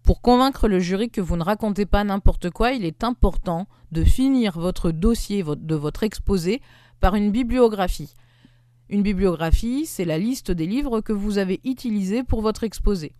Pour convaincre le jury que vous ne racontez pas n'importe quoi, il est important de finir votre dossier de votre exposé par une bibliographie. Une bibliographie, c'est la liste des livres que vous avez utilisés pour votre exposé.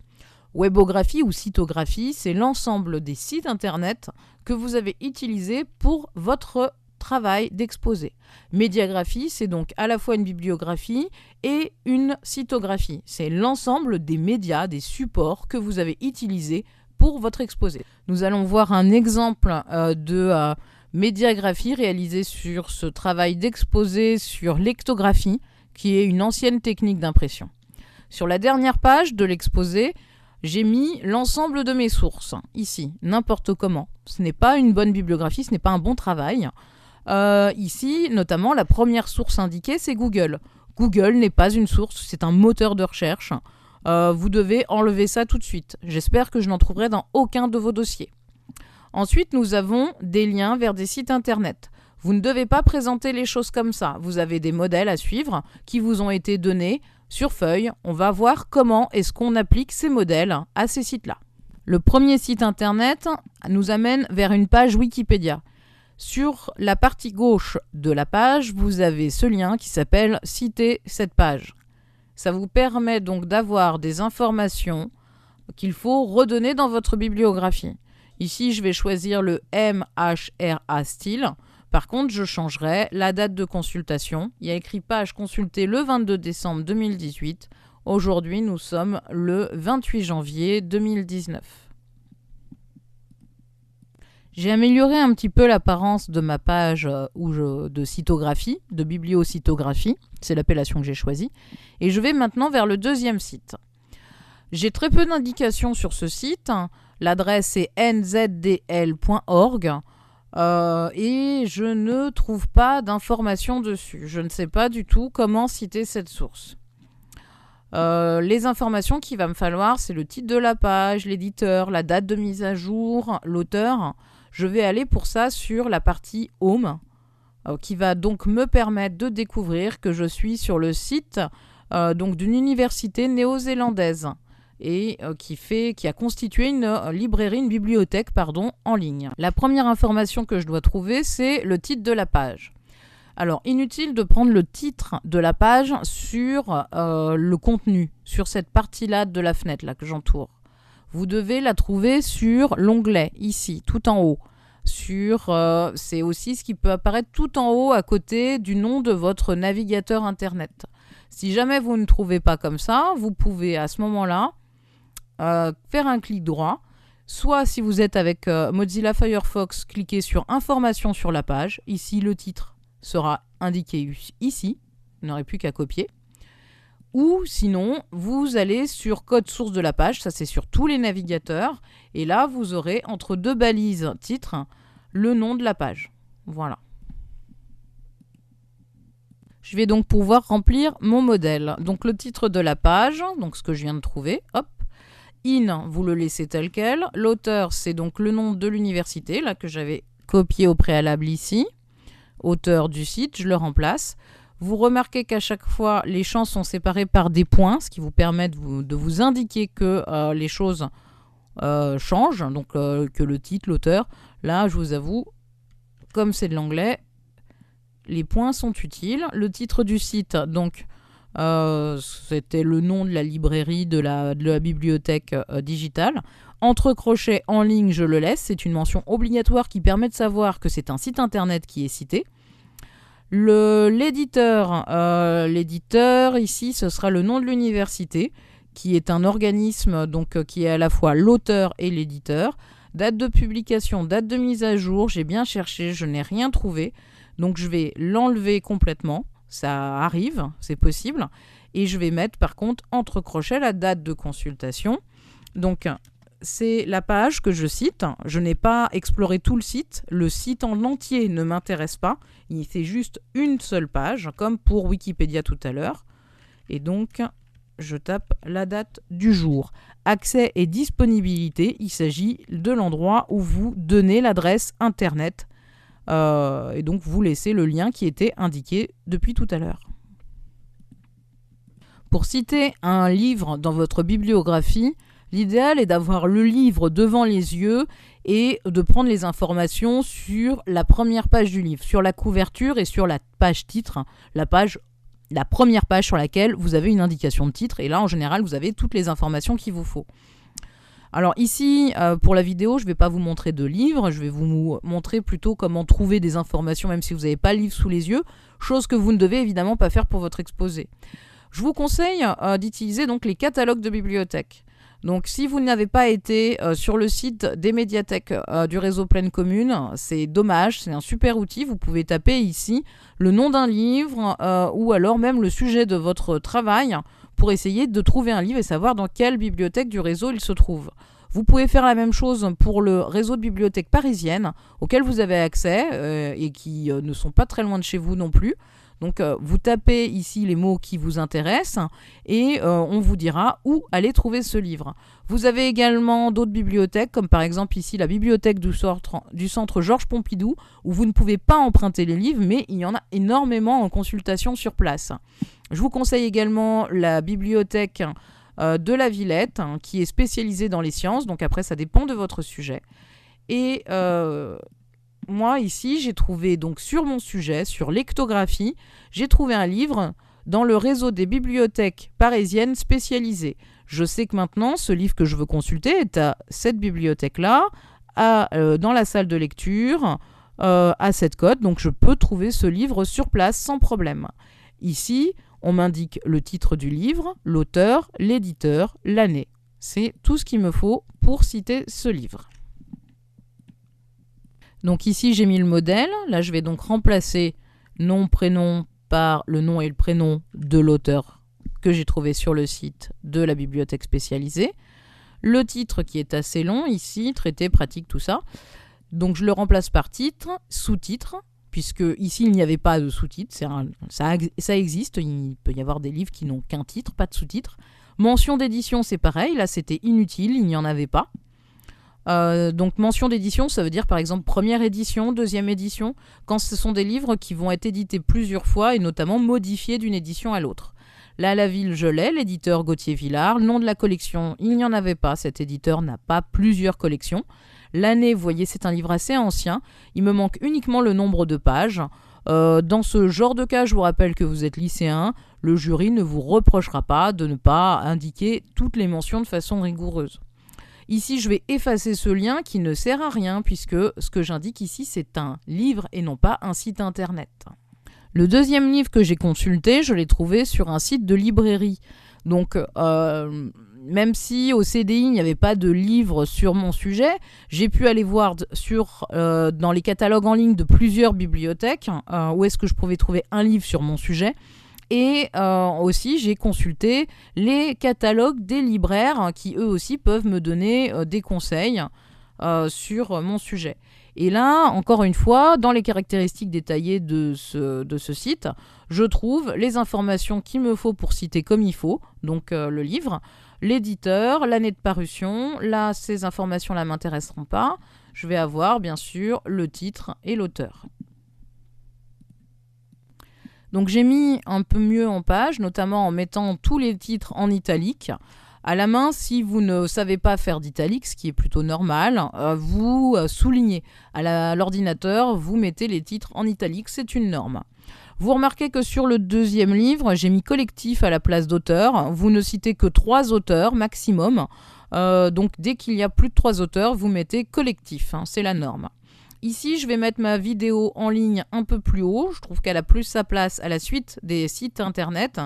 Webographie ou sitographie, c'est l'ensemble des sites internet que vous avez utilisés pour votre travail d'exposé. Médiagraphie, c'est donc à la fois une bibliographie et une sitographie. C'est l'ensemble des médias, des supports que vous avez utilisés pour votre exposé. Nous allons voir un exemple de médiagraphie réalisée sur ce travail d'exposé sur lectographie, qui est une ancienne technique d'impression. Sur la dernière page de l'exposé, j'ai mis l'ensemble de mes sources, ici, n'importe comment. Ce n'est pas une bonne bibliographie, ce n'est pas un bon travail. Ici, notamment, la première source indiquée, c'est Google. Google n'est pas une source, c'est un moteur de recherche. Vous devez enlever ça tout de suite. J'espère que je n'en trouverai dans aucun de vos dossiers. Ensuite, nous avons des liens vers des sites internet. Vous ne devez pas présenter les choses comme ça. Vous avez des modèles à suivre qui vous ont été donnés sur feuille. On va voir comment est-ce qu'on applique ces modèles à ces sites-là. Le premier site internet nous amène vers une page Wikipédia. Sur la partie gauche de la page, vous avez ce lien qui s'appelle « Citer cette page ». Ça vous permet donc d'avoir des informations qu'il faut redonner dans votre bibliographie. Ici, je vais choisir le MHRA style. Par contre, je changerai la date de consultation. Il y a écrit page consultée le 22 décembre 2018. Aujourd'hui, nous sommes le 28 janvier 2019. J'ai amélioré un petit peu l'apparence de ma page de cytographie, de bibliocytographie. C'est l'appellation que j'ai choisie. Et je vais maintenant vers le deuxième site. J'ai très peu d'indications sur ce site. L'adresse est nzdl.org et je ne trouve pas d'informations dessus. Je ne sais pas du tout comment citer cette source. Les informations qu'il va me falloir, c'est le titre de la page, l'éditeur, la date de mise à jour, l'auteur. Je vais aller pour ça sur la partie Home, qui va donc me permettre de découvrir que je suis sur le site donc d'une université néo-zélandaise et qui a constitué une bibliothèque en ligne. La première information que je dois trouver, c'est le titre de la page. Alors, inutile de prendre le titre de la page sur le contenu, sur cette partie-là de la fenêtre là, que j'entoure. Vous devez la trouver sur l'onglet, ici, tout en haut. C'est aussi ce qui peut apparaître tout en haut à côté du nom de votre navigateur Internet. Si jamais vous ne trouvez pas comme ça, vous pouvez à ce moment-là faire un clic droit. Soit si vous êtes avec Mozilla Firefox, cliquez sur Informations sur la page. Ici, le titre sera indiqué ici. Vous n'aurez plus qu'à copier. Ou sinon, vous allez sur code source de la page, ça c'est sur tous les navigateurs, et là vous aurez entre deux balises titre le nom de la page. Voilà. Je vais donc pouvoir remplir mon modèle. Donc le titre de la page, donc ce que je viens de trouver, hop. In, vous le laissez tel quel. L'auteur, c'est donc le nom de l'université, là que j'avais copié au préalable ici. Auteur du site, je le remplace. Vous remarquez qu'à chaque fois, les champs sont séparés par des points, ce qui vous permet de vous indiquer que les choses changent, donc que le titre, l'auteur. Là, je vous avoue, comme c'est de l'anglais, les points sont utiles. Le titre du site, donc, c'était le nom de la librairie, de la bibliothèque digitale. Entre crochets en ligne, je le laisse. C'est une mention obligatoire qui permet de savoir que c'est un site internet qui est cité. L'éditeur, ici, ce sera le nom de l'université, qui est un organisme donc, qui est à la fois l'auteur et l'éditeur. Date de publication, date de mise à jour, j'ai bien cherché, je n'ai rien trouvé. Donc je vais l'enlever complètement, ça arrive, c'est possible. Et je vais mettre par contre entre crochets la date de consultation. Donc c'est la page que je cite. Je n'ai pas exploré tout le site en entier ne m'intéresse pas. C'est juste une seule page, comme pour Wikipédia tout à l'heure. Et donc, je tape la date du jour. Accès et disponibilité, il s'agit de l'endroit où vous donnez l'adresse Internet. Et donc, vous laissez le lien qui était indiqué depuis tout à l'heure. Pour citer un livre dans votre bibliographie, L'idéal est d'avoir le livre devant les yeux et de prendre les informations sur la première page du livre, sur la couverture et sur la page titre, la première page sur laquelle vous avez une indication de titre. Et là, en général, vous avez toutes les informations qu'il vous faut. Alors ici, pour la vidéo, je ne vais pas vous montrer de livre, je vais vous montrer plutôt comment trouver des informations même si vous n'avez pas le livre sous les yeux, chose que vous ne devez évidemment pas faire pour votre exposé. Je vous conseille d'utiliser donc les catalogues de bibliothèques. Donc si vous n'avez pas été sur le site des médiathèques du réseau Pleine Commune, c'est dommage, c'est un super outil. Vous pouvez taper ici le nom d'un livre ou alors même le sujet de votre travail pour essayer de trouver un livre et savoir dans quelle bibliothèque du réseau il se trouve. Vous pouvez faire la même chose pour le réseau de bibliothèques parisiennes auxquelles vous avez accès et qui ne sont pas très loin de chez vous non plus. Donc vous tapez ici les mots qui vous intéressent et on vous dira où aller trouver ce livre. Vous avez également d'autres bibliothèques comme par exemple ici la bibliothèque du centre Georges Pompidou où vous ne pouvez pas emprunter les livres mais il y en a énormément en consultation sur place. Je vous conseille également la bibliothèque de la Villette qui est spécialisée dans les sciences, donc après ça dépend de votre sujet. Et moi, ici, j'ai trouvé donc sur mon sujet, sur l'ectographie, j'ai trouvé un livre dans le réseau des bibliothèques parisiennes spécialisées. Je sais que maintenant, ce livre que je veux consulter est à cette bibliothèque-là, dans la salle de lecture, à cette cote. Donc, je peux trouver ce livre sur place sans problème. Ici, on m'indique le titre du livre, l'auteur, l'éditeur, l'année. C'est tout ce qu'il me faut pour citer ce livre. Donc ici, j'ai mis le modèle. Là, je vais donc remplacer nom, prénom par le nom et le prénom de l'auteur que j'ai trouvé sur le site de la bibliothèque spécialisée. Le titre qui est assez long ici, traité, pratique, tout ça. Donc je le remplace par titre, sous-titre, puisque ici, il n'y avait pas de sous-titre. Ça existe, il peut y avoir des livres qui n'ont qu'un titre, pas de sous-titre. Mention d'édition, c'est pareil. Là, c'était inutile, il n'y en avait pas. Donc mention d'édition, ça veut dire par exemple première édition, deuxième édition, quand ce sont des livres qui vont être édités plusieurs fois et notamment modifiés d'une édition à l'autre. Là, la ville, je l'ai, l'éditeur Gauthier Villard. Le nom de la collection, il n'y en avait pas, cet éditeur n'a pas plusieurs collections. L'année, vous voyez, c'est un livre assez ancien, il me manque uniquement le nombre de pages. Dans ce genre de cas, je vous rappelle que vous êtes lycéen, le jury ne vous reprochera pas de ne pas indiquer toutes les mentions de façon rigoureuse. Ici, je vais effacer ce lien qui ne sert à rien puisque ce que j'indique ici, c'est un livre et non pas un site internet. Le deuxième livre que j'ai consulté, je l'ai trouvé sur un site de librairie. Donc, même si au CDI, il n'y avait pas de livre sur mon sujet, j'ai pu aller voir dans les catalogues en ligne de plusieurs bibliothèques où est-ce que je pouvais trouver un livre sur mon sujet. Et aussi, j'ai consulté les catalogues des libraires qui, eux aussi, peuvent me donner des conseils sur mon sujet. Et là, encore une fois, dans les caractéristiques détaillées de ce site, je trouve les informations qu'il me faut pour citer comme il faut, donc le livre, l'éditeur, l'année de parution. Là, ces informations-là ne m'intéresseront pas. Je vais avoir, bien sûr, le titre et l'auteur. Donc j'ai mis un peu mieux en page, notamment en mettant tous les titres en italique. À la main, si vous ne savez pas faire d'italique, ce qui est plutôt normal, vous soulignez. À l'ordinateur, vous mettez les titres en italique, c'est une norme. Vous remarquez que sur le deuxième livre, j'ai mis collectif à la place d'auteur. Vous ne citez que 3 auteurs maximum. Donc dès qu'il y a plus de 3 auteurs, vous mettez collectif, c'est la norme. Ici, je vais mettre ma vidéo en ligne un peu plus haut. Je trouve qu'elle a plus sa place à la suite des sites internet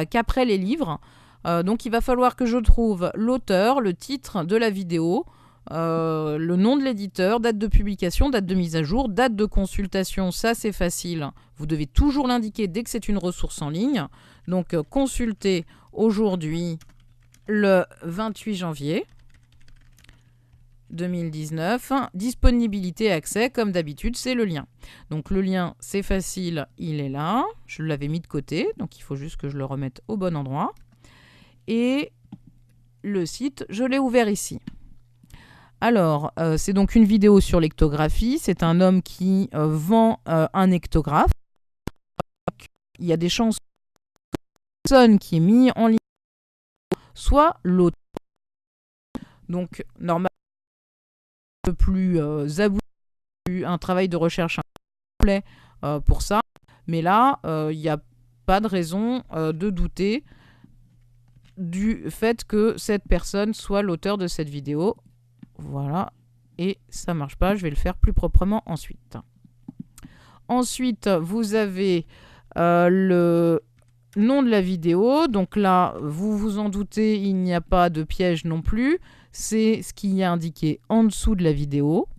qu'après les livres. Donc, il va falloir que je trouve l'auteur, le titre de la vidéo, le nom de l'éditeur, date de publication, date de mise à jour, date de consultation. Ça, c'est facile. Vous devez toujours l'indiquer dès que c'est une ressource en ligne. Donc, consulter aujourd'hui le 28 janvier. 2019, disponibilité, accès, comme d'habitude, c'est le lien. Donc le lien, c'est facile, il est là. Je l'avais mis de côté, donc il faut juste que je le remette au bon endroit. Et le site, je l'ai ouvert ici. Alors, c'est donc une vidéo sur l'ectographie. C'est un homme qui vend un ectographe. Il y a des chances que la personne qui est mise en ligne soit l'auteur. Donc, normalement, un peu plus abouti, un travail de recherche complet pour ça. Mais là, il n'y a pas de raison de douter du fait que cette personne soit l'auteur de cette vidéo. Voilà. Et ça marche pas. Je vais le faire plus proprement ensuite. Ensuite, vous avez le nom de la vidéo. Donc là, vous vous en doutez, il n'y a pas de piège non plus. C'est ce qui est indiqué en dessous de la vidéo.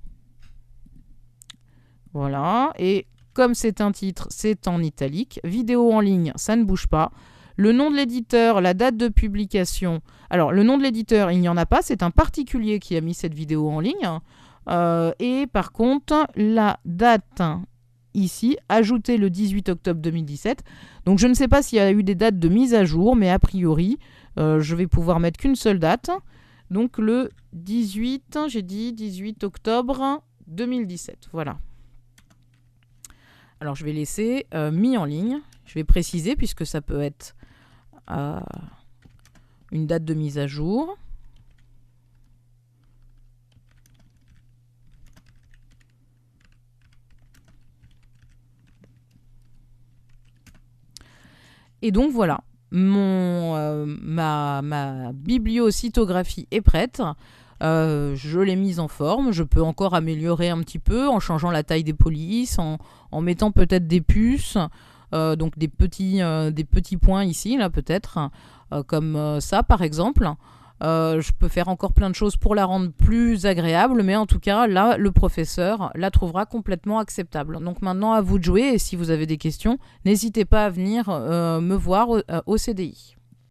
Voilà. Et comme c'est un titre, c'est en italique. Vidéo en ligne, ça ne bouge pas. Le nom de l'éditeur, la date de publication. Alors, le nom de l'éditeur, il n'y en a pas. C'est un particulier qui a mis cette vidéo en ligne. Et par contre, la date ici, ajoutée le 18 octobre 2017. Donc, je ne sais pas s'il y a eu des dates de mise à jour, mais a priori, je vais pouvoir mettre qu'une seule date. Donc, le 18, j'ai dit 18 octobre 2017. Voilà. Alors, je vais laisser mis en ligne. Je vais préciser puisque ça peut être une date de mise à jour. Et donc, voilà. Ma bibliocytographie est prête. Je l'ai mise en forme. Je peux encore améliorer un petit peu en changeant la taille des polices, en mettant peut-être des puces, donc des petits points ici, là peut-être, comme ça par exemple. Je peux faire encore plein de choses pour la rendre plus agréable, mais en tout cas, là, le professeur la trouvera complètement acceptable. Donc maintenant, à vous de jouer, et si vous avez des questions, n'hésitez pas à venir me voir au CDI.